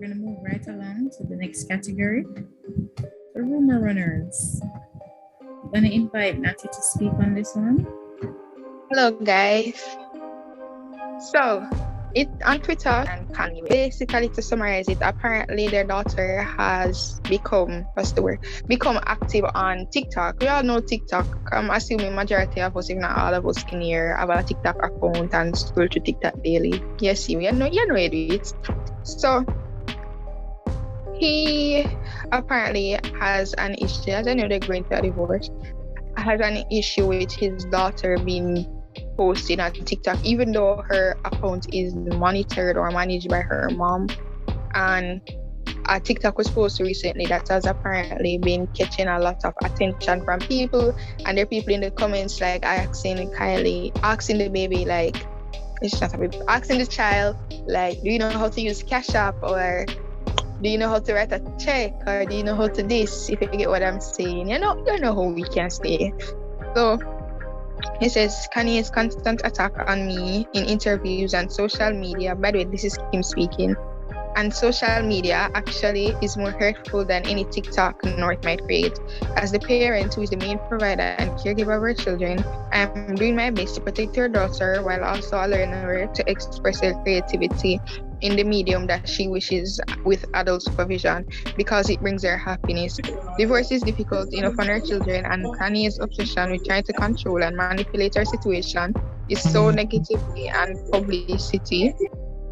going to move right along to the next category, the rumor runners. I'm going to invite Natty to speak on this one. Hello, guys. So, it on Twitter and Kanye. Basically, to summarize it, apparently their daughter has become active on TikTok. We all know TikTok. I'm assuming majority of us, if not all of us in here, have a TikTok account and scroll to TikTok daily. Yes, you know it. So he apparently has an issue. As I know they're going through a divorce, has an issue with his daughter being posted on TikTok, even though her account is monitored or managed by her mom. And a TikTok was posted recently that has apparently been catching a lot of attention from people, and there are people in the comments like asking the baby, like, it's not a baby, asking the child, like, do you know how to use Cash App, or do you know how to write a check, or do you know how to this, if you get what I'm saying. You know how we can say. So he says, Kanye's constant attack on me in interviews and social media. By the way, this is Kim speaking. And social media actually is more hurtful than any TikTok North might create. As the parent who is the main provider and caregiver of her children, I am doing my best to protect her daughter while also allowing her to express her creativity in the medium that she wishes with adult supervision, because it brings her happiness. Divorce is difficult enough on her children, and Kanye's obsession with trying to control and manipulate her situation is so negatively, and publicity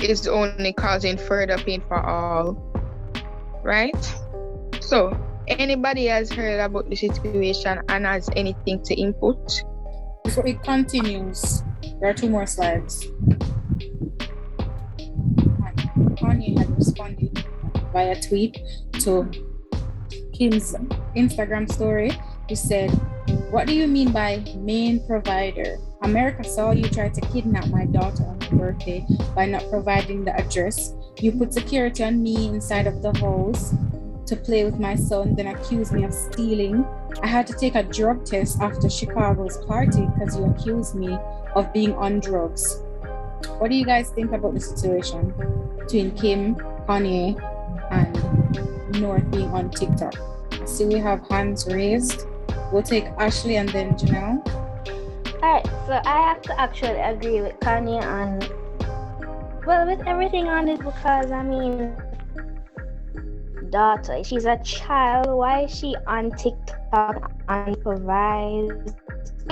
is only causing further pain for all. Right? So, anybody has heard about the situation and has anything to input? Before it continues, there are 2 more slides. Kanye had responded via tweet to Kim's Instagram story. He said, "What do you mean by main provider? America saw you try to kidnap my daughter on her birthday by not providing the address. You put security on me inside of the house to play with my son, then accuse me of stealing. I had to take a drug test after Chicago's party because you accused me of being on drugs." What do you guys think about the situation between Kim, Kanye, and North being on TikTok? See, we have hands raised. We'll take Ashley and then Janelle. Alright, so I have to actually agree with Kanye on, with everything on this, because I mean, daughter, she's a child. Why is she on TikTok unsupervised?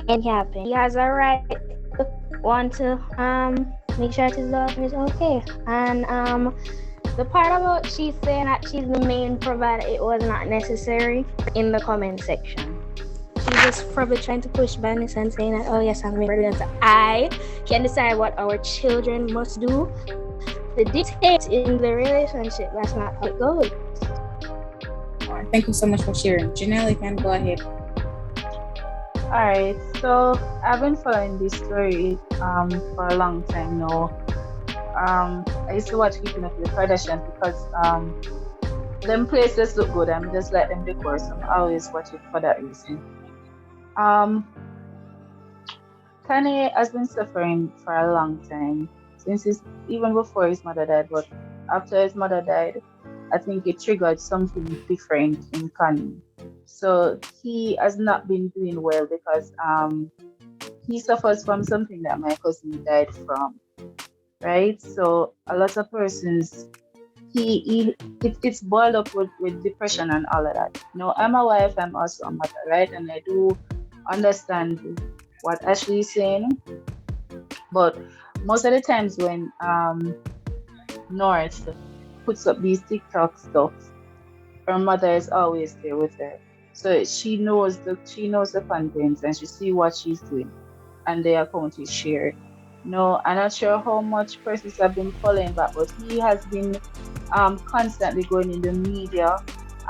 And happen? He has a right to want to make sure his daughter is okay. And the part about she's saying that she's the main provider, it was not necessary in the comment section. She's just probably trying to push back and saying that, oh yes, I'm the main provider. I can decide what our children must do. The dictate in the relationship, that's not how it goes. All right, thank you so much for sharing. Janelle, you can go ahead. Alright, so I've been following this story for a long time now. I used to watch Keeping Up with the Kardashians because them places look good. I'm just like them decor, so I always watch it for that reason. Kanye has been suffering for a long time, even before his mother died, but after his mother died, I think it triggered something different in Kanye. So he has not been doing well because he suffers from something that my cousin died from, right? So a lot of persons, it's boiled up with depression and all of that. You know, I'm a wife, I'm also a mother, right? And I do understand what Ashley is saying, but most of the times when North puts up these TikTok stuff, her mother is always there with her. So she knows the contents and she see what she's doing, and the account is shared. No, I'm not sure how much persons have been following that, but he has been constantly going in the media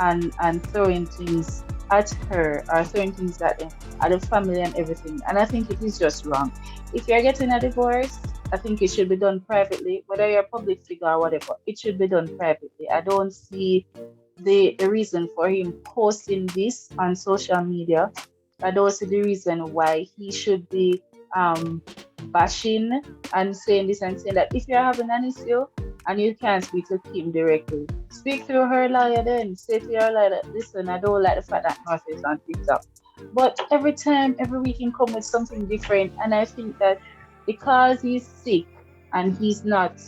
and throwing things at her or throwing things at the family and everything. And I think it is just wrong. If you're getting a divorce, I think it should be done privately, whether you're a public figure or whatever. It should be done privately. I don't see the reason for him posting this on social media. I don't see the reason why he should be bashing and saying this and saying that. If you're having an issue and you can't speak to Kim directly, speak through her lawyer then. Say to your lawyer, listen, I don't like the fact that North is on TikTok. But every time, every week, he come with something different. And I think that because he's sick and he's not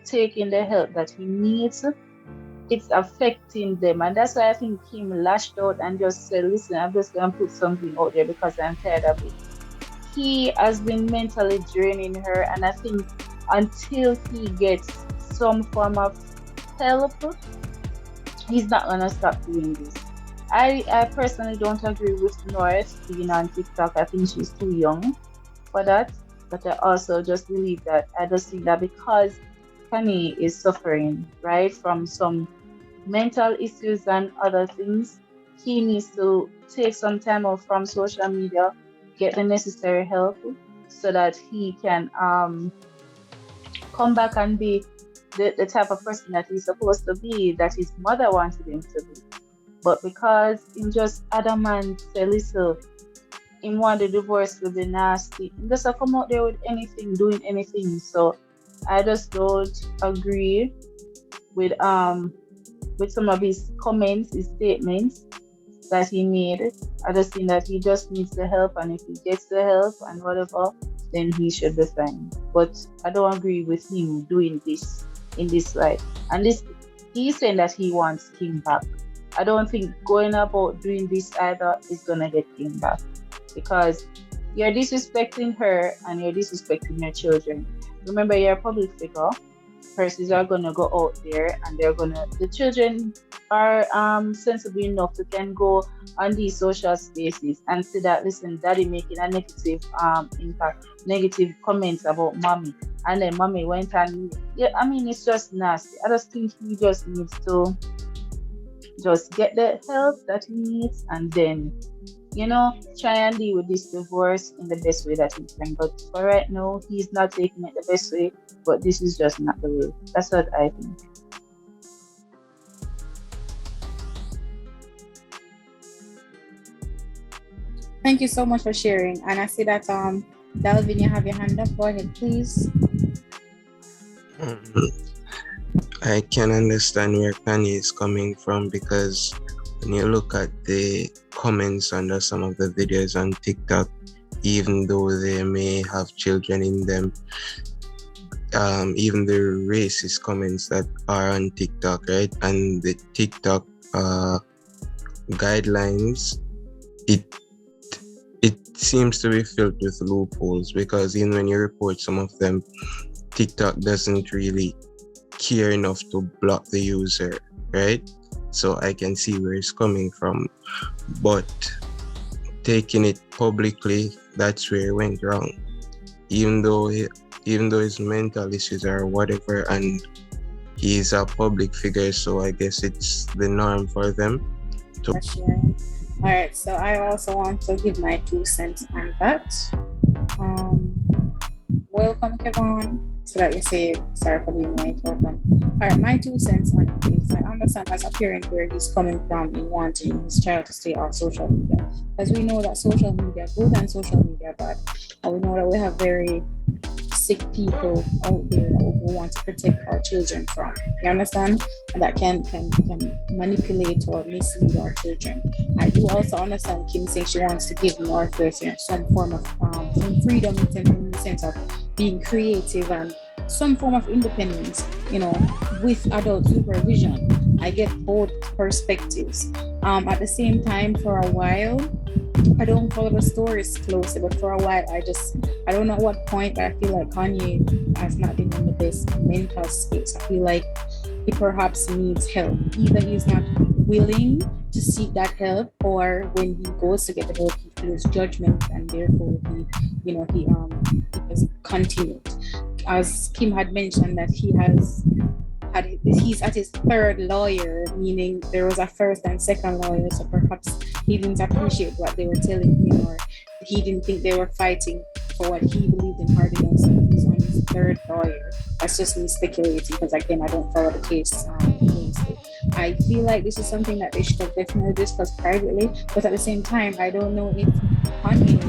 taking the help that he needs, it's affecting them. And that's why I think Kim lashed out and just said, listen, I'm just going to put something out there because I'm tired of it. He has been mentally draining her. And I think until he gets some form of help, he's not going to stop doing this. I personally don't agree with North being on TikTok. I think she's too young for that. But I also just believe that I just think that because Kanye is suffering, right, from some mental issues and other things, he needs to take some time off from social media, get the necessary help so that he can come back and be the type of person that he's supposed to be, that his mother wanted him to be. But because in just adamant say, listen, in want the divorce to be nasty, he just come out there with anything, doing anything. So I just don't agree with some of his comments, his statements that he made. I just think that he just needs the help, and if he gets the help and whatever, then he should be fine. But I don't agree with him doing this in this life. And this, he's saying that he wants Kim back. I don't think going about doing this either is gonna get Kim back, because you're disrespecting her and you're disrespecting your children. Remember, you're a public figure. Persons are gonna go out there and the children are sensible enough to can go on these social spaces and see that, listen, daddy making a negative impact, negative comments about mommy, and then mommy went and it's just nasty. I just think he just needs to just get the help that he needs, and then try and deal with this divorce in the best way that he can. But for right now, he's not taking it the best way, but this is just not the way. That's what I think. Thank you so much for sharing. And I see that Dalvin, you have your hand up. Go ahead, please. I can understand where Kanye is coming from, because when you look at the comments under some of the videos on TikTok, even though they may have children in them, even the racist comments that are on TikTok, right? And the TikTok guidelines, it seems to be filled with loopholes, because even when you report some of them, TikTok doesn't really care enough to block the user, right? So I can see where it's coming from, but taking it publicly, that's where it went wrong. Even though his mental issues or whatever, and he's a public figure, so I guess it's the norm for them to. All right, so I also want to give my 2 cents on that. Welcome, Kevin. So that you say, sorry for being late, welcome. All right, my 2 cents on it is I understand as a parent where he's coming from in wanting his child to stay off social media. Because we know that social media, good and social media bad. And we know that we have very sick people out there that we want to protect our children from. You understand? And that can manipulate or mislead our children. I do also understand Kim saying she wants to give Northwest some form of some freedom in the sense of being creative and some form of independence, with adult supervision. I get both perspectives. At the same time, for a while, I don't follow the stories closely, but for a while, I don't know at what point, but I feel like Kanye has not been in the best mental space. I feel like he perhaps needs help. Either he's not willing to seek that help, or when he goes to get the help, he feels judgment, and therefore he doesn't continue. As Kim had mentioned, that he's at his third lawyer, meaning there was a first and second lawyer, so perhaps he didn't appreciate what they were telling him, or he didn't think they were fighting for what he believed in hard enough, so he's on his third lawyer. That's just me speculating, because again, I don't follow the case closely. I feel like this is something that they should have definitely discussed privately, but at the same time, I don't know if Kanye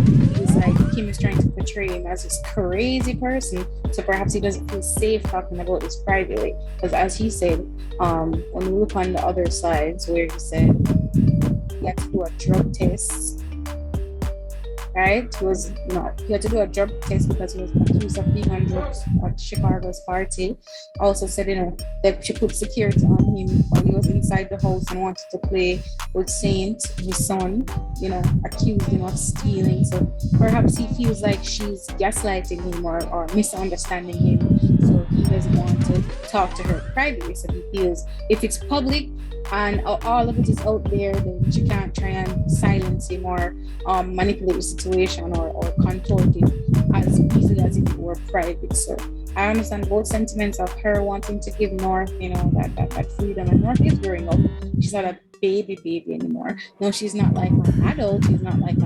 is it's like Kim is trying to portray him as this crazy person, so perhaps he doesn't feel safe talking about this privately. Because as he said, when we look on the other sides where he said he had to do a drug test, right? He had to do a drug test because he was accused of being on drugs at Chicago's party. Also said, that she put security on him while he was inside the house and wanted to play with Saint, his son, accused him of stealing. So perhaps he feels like she's gaslighting him or misunderstanding him. So he doesn't want to talk to her privately. So he feels if it's public and all of it is out there, then she can't try and silence him or manipulate the situation or contort it as easily as if it were private. So I understand both sentiments of her wanting to give North, that freedom. And North is growing up. She's not a baby anymore. No, she's not like an adult. She's not like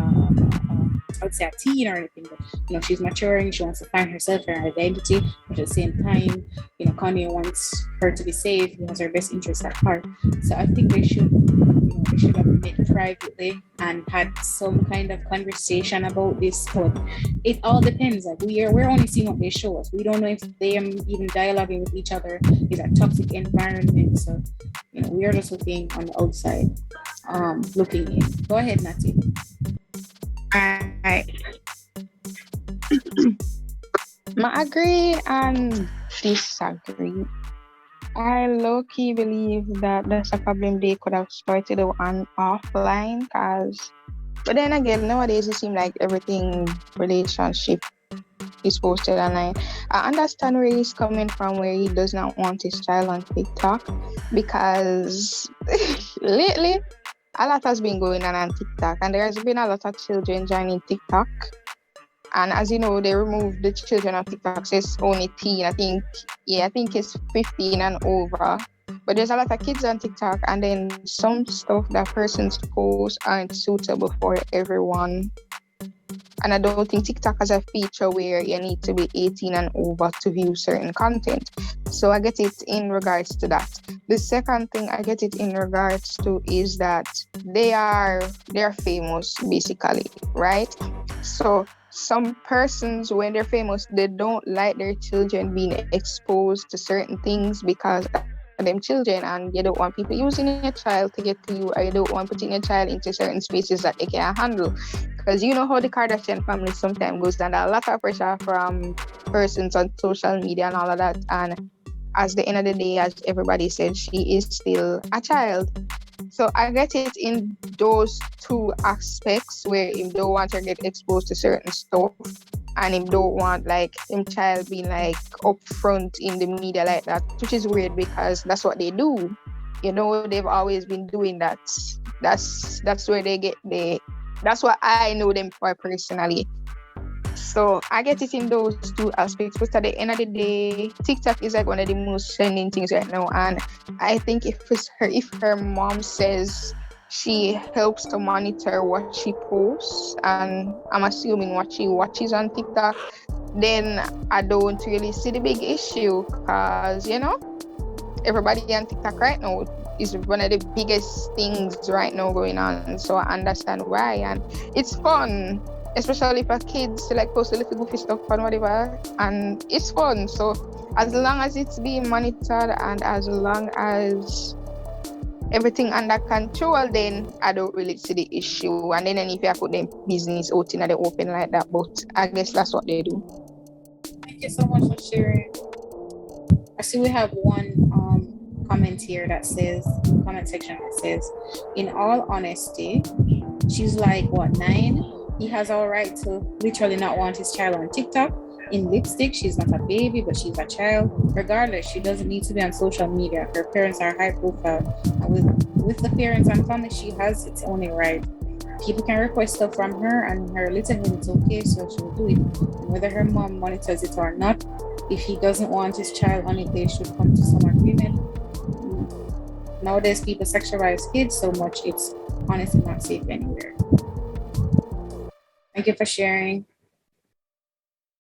I would say a teen or anything, but she's maturing. She wants to find herself, her identity. But at the same time, Kanye wants her to be safe. He has her best interest at heart. So I think they should have met privately and had some kind of conversation about this. But it all depends. Like we're only seeing what they show us. We don't know if they are even dialoguing with each other. It's a toxic environment. So we are just looking on the outside, looking in. Go ahead, Natty. I agree and disagree. I low-key believe that that's a problem they could have started on offline, but then again, nowadays it seems like everything relationship is posted online. I understand where he's coming from, where he does not want his child on TikTok, because lately a lot has been going on TikTok, and there has been a lot of children joining TikTok. And as you know, they removed the children of TikTok, so it's only teen. I think it's 15 and over. But there's a lot of kids on TikTok, and then some stuff that persons post aren't suitable for everyone. And I don't think TikTok has a feature where you need to be 18 and over to view certain content. So I get it in regards to that. The second thing I get it in regards to is that they're famous, basically, right? So some persons, when they're famous, they don't like their children being exposed to certain things because of them children, and you don't want people using your child to get to you, or you don't want putting your child into certain spaces that they can't handle. Because you know how the Kardashian family sometimes goes under a lot of pressure from persons on social media and all of that. And at the end of the day, as everybody said, she is still a child. So I get it in those two aspects where him don't want her to get exposed to certain stuff, and him don't want like him child being like upfront in the media like that, which is weird because that's what they do. They've always been doing that. That's where they get that's what I know them for personally. So I get it in those two aspects. But at the end of the day, TikTok is like one of the most trending things right now. And I think if her mom says she helps to monitor what she posts, and I'm assuming what she watches on TikTok, then I don't really see the big issue, because everybody on TikTok right now is one of the biggest things right now going on. So I understand why, and it's fun, especially for kids to like post a little goofy stuff and whatever, and it's fun. So as long as it's being monitored and as long as everything under control, then I don't really see the issue. And then if you put them business out in the open like that, but I guess that's what they do. Thank you so much for sharing. I see we have one comment here that says, comment section that says, in all honesty, she's like, what, 9? He has all right to literally not want his child on TikTok. In lipstick, she's not a baby, but she's a child. Regardless, she doesn't need to be on social media. Her parents are high profile. And with the parents and family she has, it's only right. People can request stuff from her, and her little bit it's okay, so she'll do it. And whether her mom monitors it or not, if he doesn't want his child on it, they should come to some agreement. Nowadays, people sexualize kids so much, it's honestly not safe anywhere. Thank you for sharing.